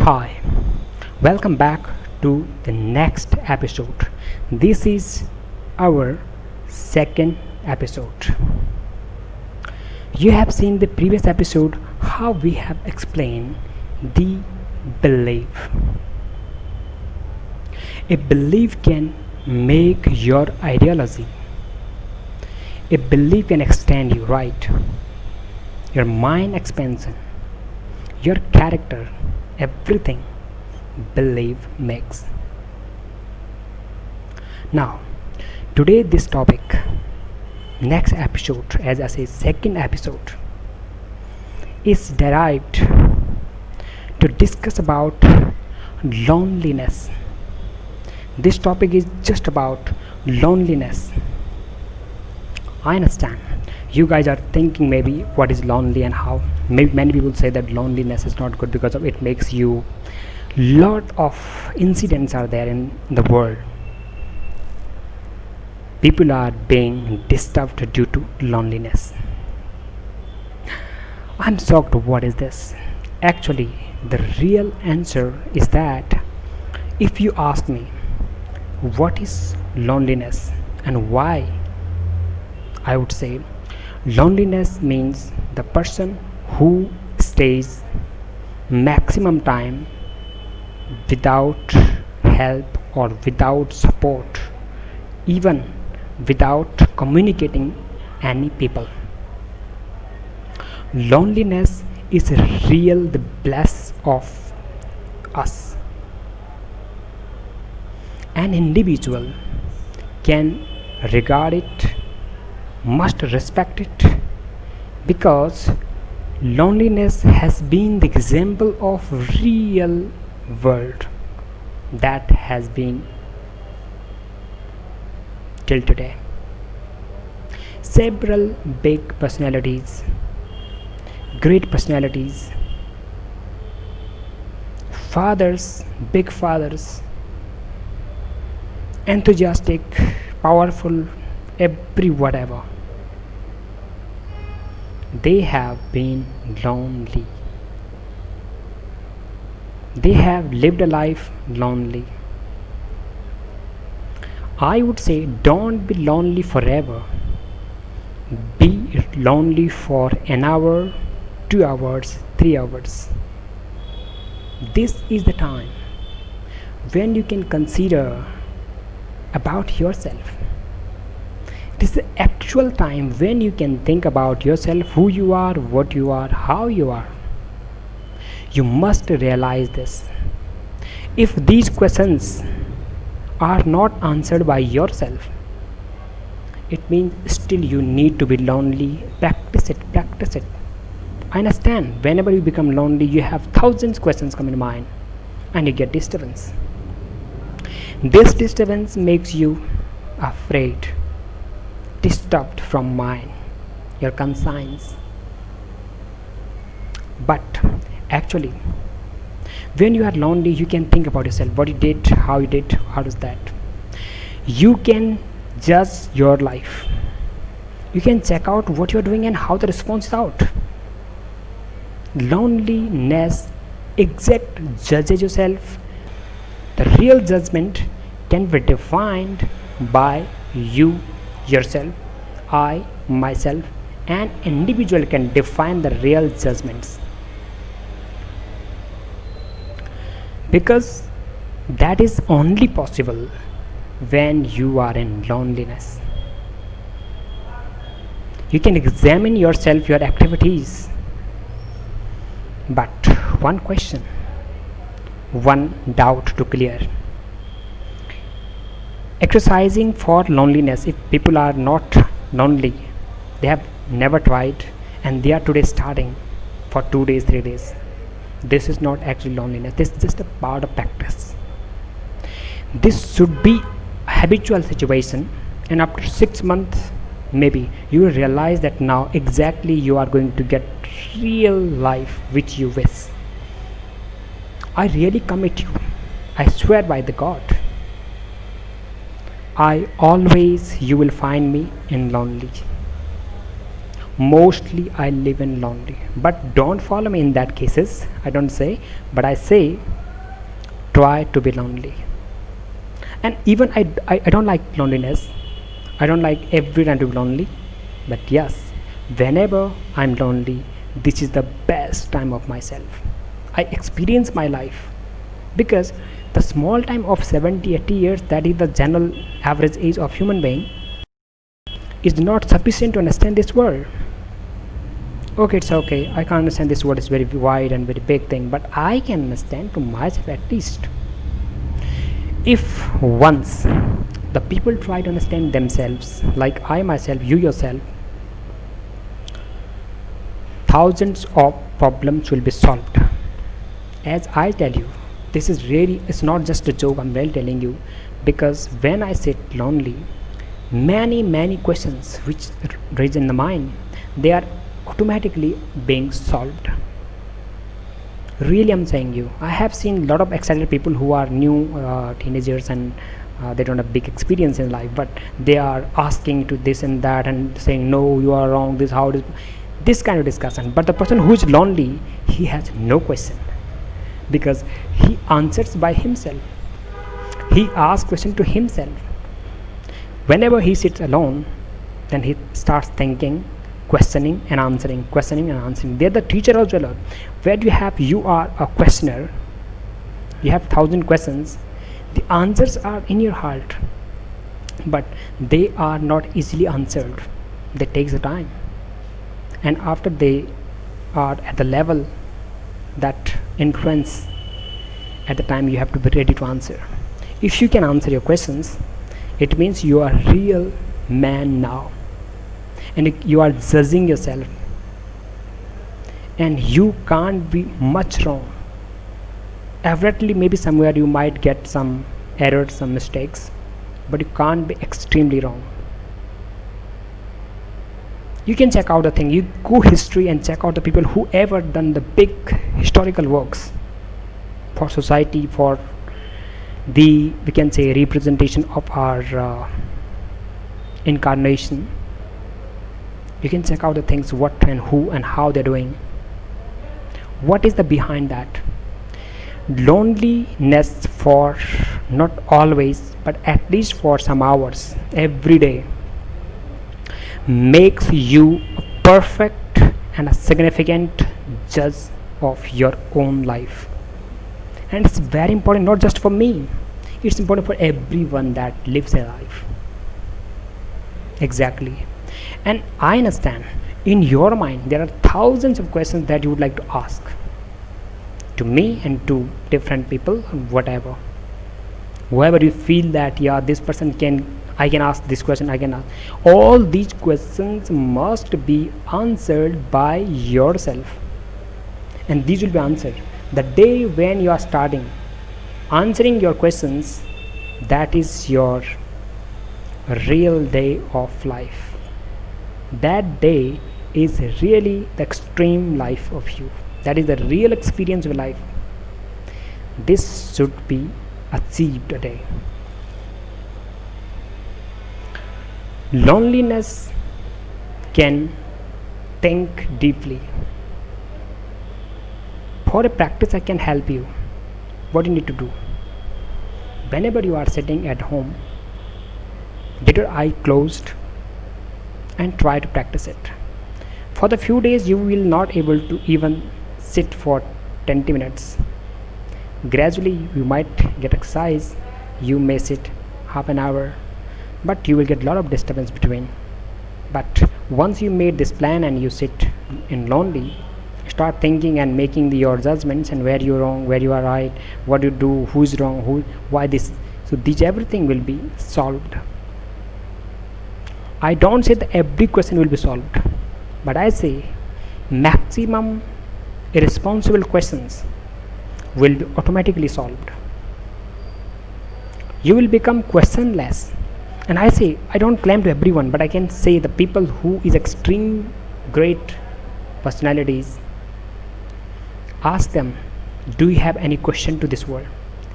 Hi, welcome back to the next episode. This is our second episode. You have seen the previous episode how we have explained the belief. A belief can make your ideology. A belief can extend you, right? Your mind expansion, your character, everything belief makes. Now, today this topic, next episode, as I say, second episode, is derived to discuss about loneliness. This topic is just about loneliness. I understand you guys are thinking maybe what is lonely and how. Maybe many people say that loneliness is not good because of it makes you lot of incidents are there in the world. People are being disturbed due to loneliness. I'm shocked. What is this? Actually, the real answer is that if you ask me what is loneliness and why, I would say loneliness means the person who stays maximum time without help or without support, even without communicating any people. Loneliness is real the bless of us. An individual can regard it, must respect it, because loneliness has been the example of real world that has been till today. Several big personalities, great personalities, fathers, big fathers, enthusiastic, powerful, every whatever, they have been lonely. They have lived a life lonely. I would say don't be lonely forever. Be lonely for an hour, 2 hours, 3 hours. This is the time when you can consider about yourself. It is the actual time when you can think about yourself, who you are, what you are, how you are. You must realize this. If these questions are not answered by yourself, it means still you need to be lonely. Practice it, practice it. I understand whenever you become lonely, you have thousands questions come in mind and you get disturbance. This disturbance makes you afraid, disturbed from mind, your conscience. But actually, when you are lonely, you can think about yourself, what you did, how does that. You can judge your life. You can check out what you are doing and how the response is out. Loneliness exact judges yourself. The real judgment can be defined by you yourself. I, myself, an individual can define the real judgments, because that is only possible when you are in loneliness. You can examine yourself, your activities, but one question, one doubt to clear. Exercising for loneliness, if people are not lonely, they have never tried and they are today starting for 2 days, 3 days, this is not actually loneliness. This is just a part of practice. This should be a habitual situation, and after 6 months maybe you will realize that now exactly you are going to get real life which you wish. I really commit you, I swear by the God, you will find me in lonely. Mostly I live in lonely, but don't follow me in that cases. I don't say, but I say try to be lonely. And even I don't like loneliness. I don't like every time to be lonely, but yes, whenever I'm lonely, this is the best time of myself. I experience my life, because the small time of 70-80 years, that is the general average age of human being, is not sufficient to understand this world. Okay, it's okay, I can understand this world is very wide and very big thing, but I can understand to myself at least. If once the people try to understand themselves, like I myself, you yourself, thousands of problems will be solved. As I tell you, this is really, it's not just a joke, I'm really telling you, because when I sit lonely, many questions which raise in the mind, they are automatically being solved. Really, I'm saying you, I have seen a lot of excited people who are new teenagers, and they don't have big experience in life, but they are asking to this and that and saying no, you are wrong, this how it is, this kind of discussion. But the person who is lonely, he has no question, because he answers by himself. He asks question to himself. Whenever he sits alone, then he starts thinking, questioning and answering, questioning and answering. They're the teacher as well. Where you are a questioner, you have 1,000 questions, the answers are in your heart, but they are not easily answered. They take the time, and after they are at the level that influence, at the time you have to be ready to answer. If you can answer your questions, it means you are a real man now, and you are judging yourself, and you can't be much wrong. Averagely, maybe somewhere you might get some errors, some mistakes, but you can't be extremely wrong. You can check out the thing, you go history and check out the people who ever done the big historical works for society, for the, we can say, representation of our incarnation. You can check out the things, what and who and how they're doing, what is the behind that. Loneliness, for not always, but at least for some hours every day, makes you a perfect and a significant judge of your own life. And it's very important, not just for me, it's important for everyone that lives a life. Exactly. And I understand in your mind there are thousands of questions that you would like to ask to me and to different people, whatever, whoever you feel that, yeah, this person can, I can ask this question, I can ask. All these questions must be answered by yourself, and these will be answered the day when you are starting answering your questions. That is your real day of life. That day is really the extreme life of you. That is the real experience of life. This should be achieved today. Loneliness can think deeply. For a practice, I can help you. What you need to do? Whenever you are sitting at home, get your eye closed and try to practice it. For the few days you will not able to even sit for 20 minutes. Gradually you might get exercise, you may sit half an hour, but you will get a lot of disturbance between. But once you made this plan and you sit in lonely, start thinking and making your judgments, and where you're wrong, where you are right, what you do, who's wrong, why this. So these everything will be solved. I don't say that every question will be solved, but I say maximum irresponsible questions will be automatically solved. You will become questionless. And I say, I don't claim to everyone, but I can say the people who is extreme great personalities, ask them, do you have any question to this world?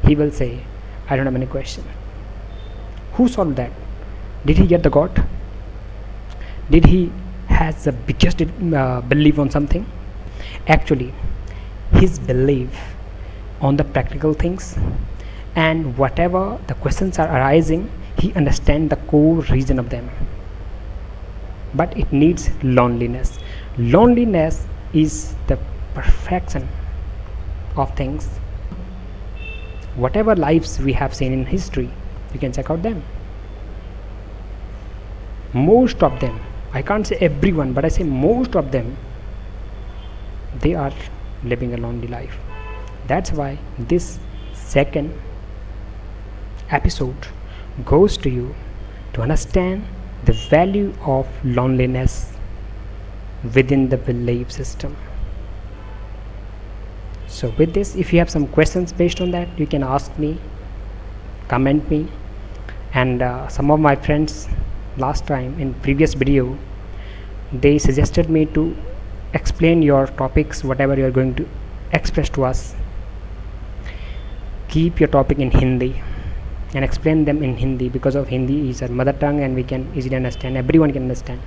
He will say, I don't have any question. Who solved that? Did he get the God? Did he has the biggest belief on something. Actually, his belief on the practical things, and whatever the questions are arising, he understands the core reason of them. But it needs loneliness. Loneliness is the perfection of things. Whatever lives we have seen in history, you can check out them. Most of them, I can't say everyone, but I say most of them, they are living a lonely life. That's why this second episode goes to you to understand the value of loneliness within the belief system. So with this, if you have some questions based on that, you can ask me, comment me. And some of my friends last time in previous video, they suggested me to explain your topics, whatever you are going to express to us. Keep your topic in Hindi and explain them in Hindi, because of Hindi is our mother tongue and we can easily understand, everyone can understand.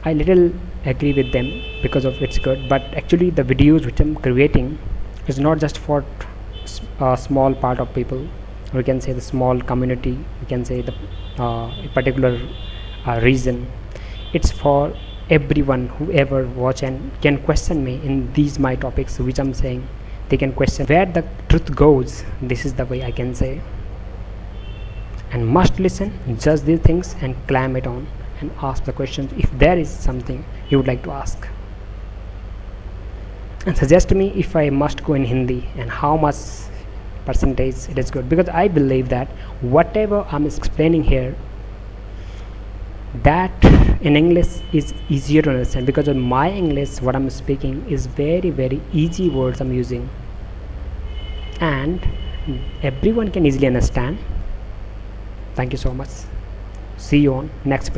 I little agree with them because of it's good, but actually the videos which I'm creating is not just for a small part of people, we can say the small community, we can say the particular region. It's for everyone, whoever watch and can question me in these my topics which I'm saying. They can question where the truth goes. This is the way I can say. And must listen, judge these things and climb it on and ask the questions if there is something you would like to ask. And suggest me if I must go in Hindi and how much percentage it is good, because I believe that whatever I'm explaining here, that in English is easier to understand, because of my English what I'm speaking is very easy words I'm using and everyone can easily understand. Thank you so much. See you on next video.